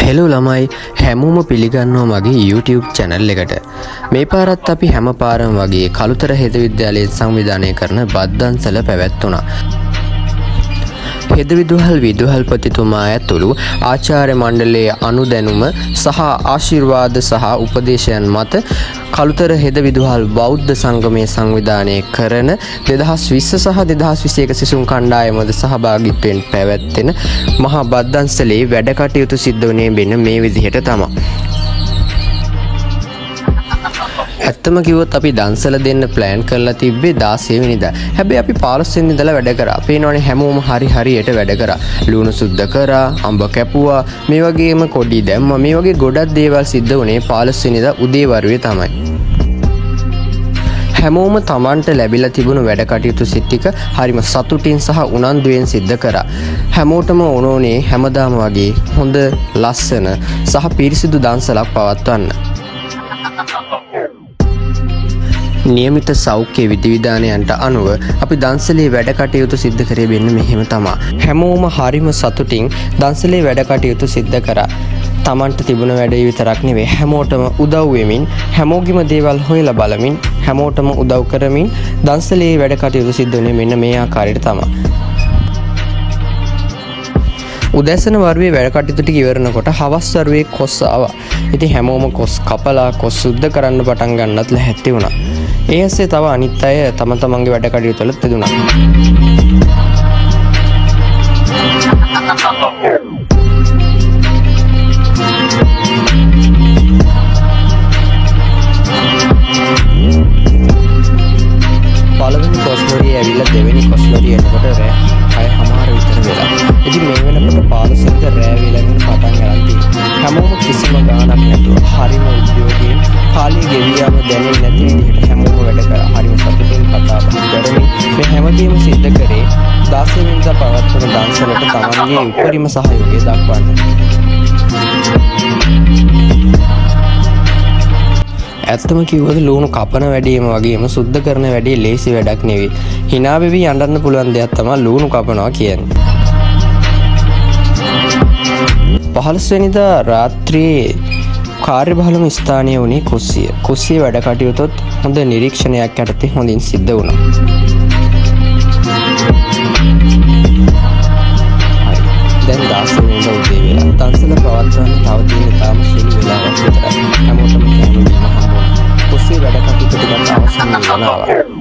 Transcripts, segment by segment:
Hello ළමයි හැමෝම පිළිගන්නවා මගේ YouTube channel එකට. මේ පාරත් අපි හැම පාරම වගේ කළුතර හෙද විද්‍යාලයෙන් සංවිධානය කරන බද්දන්සල පැවැත්වුණා. හෙද විදුහල්පතිතුමා ඇතුළු ආචාර්ය මණ්ඩලයේ අනුදැනුම සහ ආශිර්වාද සහ උපදේශයන් මත කළුතර හෙද විදුහල් බෞද්ධ සංගමයේ සංවිධානය කරන 2020 සහ 2021 සිසුන් කණ්ඩායමද සහභාගීත්වයෙන් පැවැත්වෙන මහා බද්දන්සලේ වැඩ කටයුතු සිද්ධ වුණේ මෙන්න මේ විදිහට තමයි. ඇත්තම කිව්වොත් අපි දන්සල දෙන්න ප්ලෑන් කරලා තිබ්බේ 16 වෙනිදා. හැබැයි අපි 15 වෙනිදා ඉඳලා වැඩ කරා. පේනවනේ හැමෝම හරියට වැඩ කරා. ලුණු සුද්ධ කරා, අඹ කැපුවා, මේ වගේම කොඩි දැම්මා. මේ වගේ ගොඩක් දේවල් සිද්ධ වුණේ 15 වෙනිදා උදේවරුේ තමයි. හැමෝම Tamanට ලැබිලා තිබුණු වැඩ කටයුතු ටික හරිම සතුටින් සහ උනන්දුවෙන් සිද්ධ කරා. හැමෝටම ඕනෝනේ හැමදාම වගේ හොඳ ලස්සන සහ පිරිසිදු දන්සලක් පවත්වන්න. නියමිත සෞඛ්‍ය විධිවිධානයන්ට අනුව අපි දන්සලේ වැඩ කටයුතු සිද්ධ කරේ වෙන්න මෙහෙම තමයි. හැමෝම හරිම සතුටින් දන්සලේ වැඩ කටයුතු සිද්ධ කරා. Tamanට තිබුණ වැඩේ විතරක් නෙවෙයි හැමෝටම උදව් වෙමින් හැමෝගෙම දේවල් හොයලා බලමින් හැමෝටම උදව් කරමින් දන්සලේ වැඩ කටයුතු සිද්ධ වුණේ මෙන්න මේ ආකාරයට තමයි. උදැසන වරුවේ වැඩ කටයුතු ටික ඉවරනකොට හවස් වරුවේ කොස් ආවා. ඉතින් හැමෝම කොස් කපලා කොස් සුද්ධ කරන්න පටන් ගන්නත් ලැහැත්ති වුණා. ඒ ඇස්සේ තව අනිත් අය තම තමන්ගේ වැඩ කටයුතු වල යෙදුණා. පළවෙනි කොස්ලොරිය ඇවිල්ලා දෙවෙනි කොස්ලොරිය එනකොට රෑ 6:00 විතර වෙලා. ඉතින් මේ වෙනකොට 15 වෙනිදා රෑ වේලෙන් පටන් ගන්න තියෙනවා. හැමෝම කිසිම ගාණක් නැතුව හරිම උද්‍යෝගයෙන් කාලය ගෙවියාම දැනෙන්නේ නැති විදිහට හැමෝම වැඩ කරා. හරිම සතුටින් කතා බහ කරමින් මේ හැමදේම සිද්ධ කරේ 16 වෙනිදා පවත්වන දන්සලට තමන්ගේ උපරිම සහයෝගය දක්වන්න. ඇත්තම කිව්වොත් ලුණු කපන වැඩේම වගේම සුද්ධ කරන වැඩේ ලේසි වැඩක් නෙවෙයි. hina වෙවි යඬන්න පුළුවන් දෙයක් තමයි ලුණු කපනවා කියන්නේ. 15 වෙනිදා රාත්‍රියේ කාර්යබහුලම ස්ථානීය වුණේ කුස්සිය. කුස්සියේ වැඩ කටයුතුත් හොඳ නිරීක්ෂණයක් යටතේ හොඳින් සිද්ධ වුණා. දැන් 16 වෙනිදා උදේ වෙලා දන්සල පවත්වන්න තව තියෙන තාම සුළු වෙලාවක් විතරයි. හැමෝටම කැම බීම හම්බුණා. කුස්සියේ වැඩ කටයුතු ටිකක් අවසන් වෙනවා.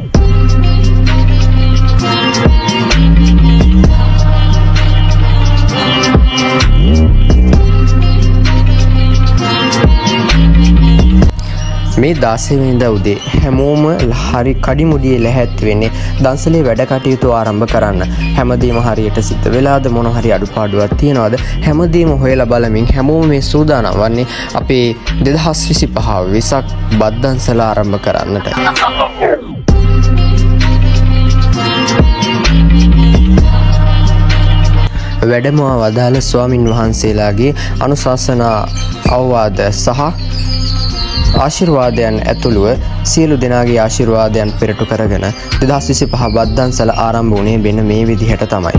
මේ 16 වෙනිදා උදේ හැමෝම හරි කඩිමුඩියේ ලැහැත් වෙන්නේ දන්සලේ වැඩ කටයුතු ආරම්භ කරන්න. හැමදේම හරියට සිද්ධ වෙලාද මොන හරි අඩුපාඩුවක් තියනවාද හැමදේම හොයලා බලමින් හැමෝම මේ සූදානම් වන්නේ අපේ 2025 වෙසක් බද්දන්සල ආරම්භ කරන්නට. වැඩමවා වදාළ ස්වාමින් වහන්සේලාගේ අනුශාසනා අවවාද සහ ආශිර්වාදයන් ඇතුළුව සියලු දෙනාගේ ආශිර්වාදයන් පෙරටු කරගෙන 2025 බද්දන්සල ආරම්භ වුණේ මෙන්න මේ විදිහට තමයි.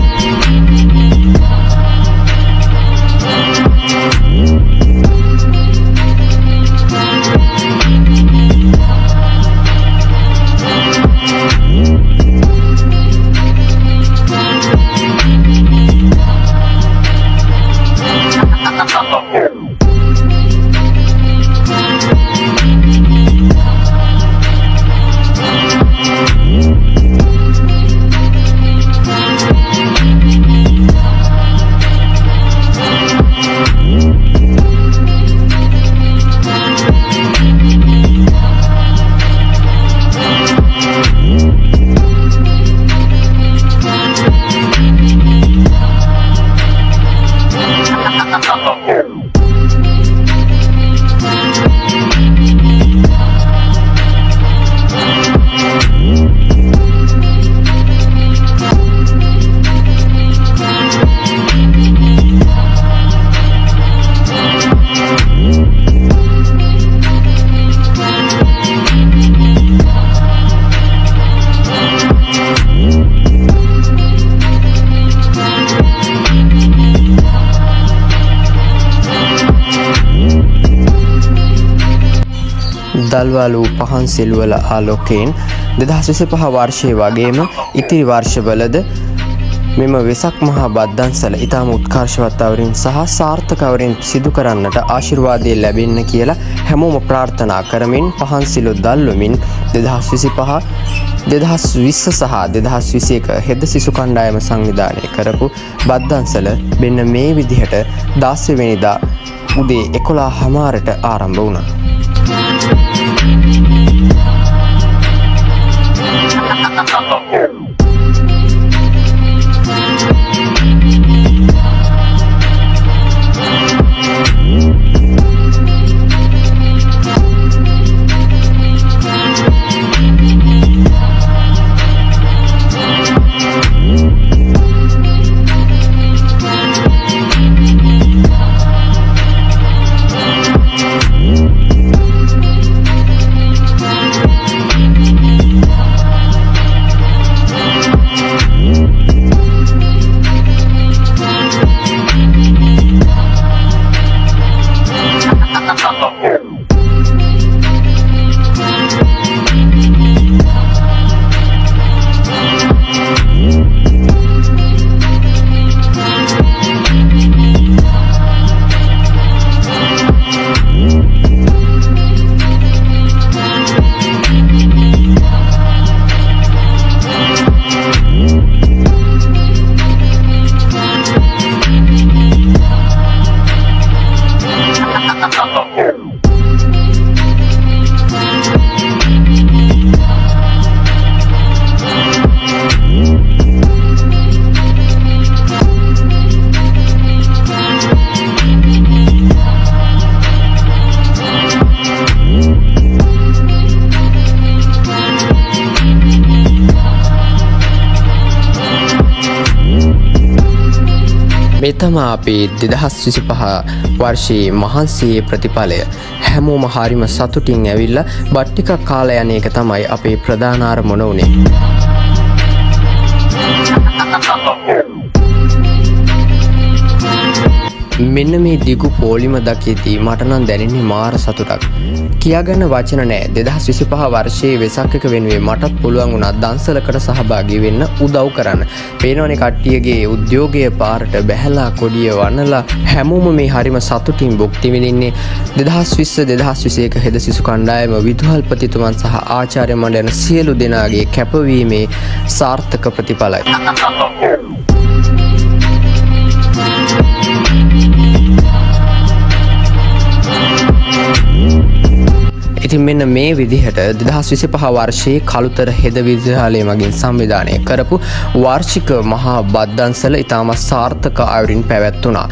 දල්වාලු පහන්සිල්වල ආලෝකයෙන් 2025 වර්ෂයේ වගේම ඉතිරි වර්ෂවලද මෙම වෙසක් මහා බද්දන්සල ඉතාම උත්කර්ෂවත් අවරින් සහ සාර්ථක අවරින් සිදු කරන්නට ආශිර්වාදය ලැබෙන්න කියලා හැමෝම ප්‍රාර්ථනා කරමින් පහන්සිලු දල්වමින් 2020 සහ 2021 හෙද සිසු කණ්ඩායම සංවිධානය කරපු බද්දන්සල මෙන්න මේ විදිහට 16 වෙනිදා උදේ 11:00ට ආරම්භ වුණා. මේ තමයි අපේ 2025 වර්ෂයේ මහන්සියේ ප්‍රතිඵලය. හැමෝම හරිම සතුටින් ඇවිල්ලා බත් ටිකක් කාලා යන එක තමයි අපේ ප්‍රධාන අරමුණ උනේ. මෙන්න මේ දිගු පොලිම දකිද්දී මට නම් දැනෙන්නේ මාර සතුටක්. කියාගන්න වචන නෑ. 2025 වර්ෂයේ වෙසක් එක වෙනුවෙන් මටත් පුළුවන් වුණා දන්සලකට සහභාගී වෙන්න උදව් කරන්න. පේනවනේ කට්ටියගේ උද්‍යෝගයේ පාරට බැහැලා කොඩිය වනලා හැමෝම මේ හරිම සතුටින් භුක්ති විඳින්නේ 2020 2021 හෙද සිසු කණ්ඩායම විදුහල්පතිතුමන් සහ ආචාර්ය මණ්ඩල යන සියලු දෙනාගේ කැපවීමේ සාර්ථක ප්‍රතිඵලයි. ඉතින් මෙන්න මේ විදිහට 2025 වර්ෂයේ කළුතර හෙද විද්‍යාලය මගින් සංවිධානය කරපු වාර්ෂික මහා බද්දන්සල ඉතාම සාර්ථක අයුරින් පැවැත්වුණා.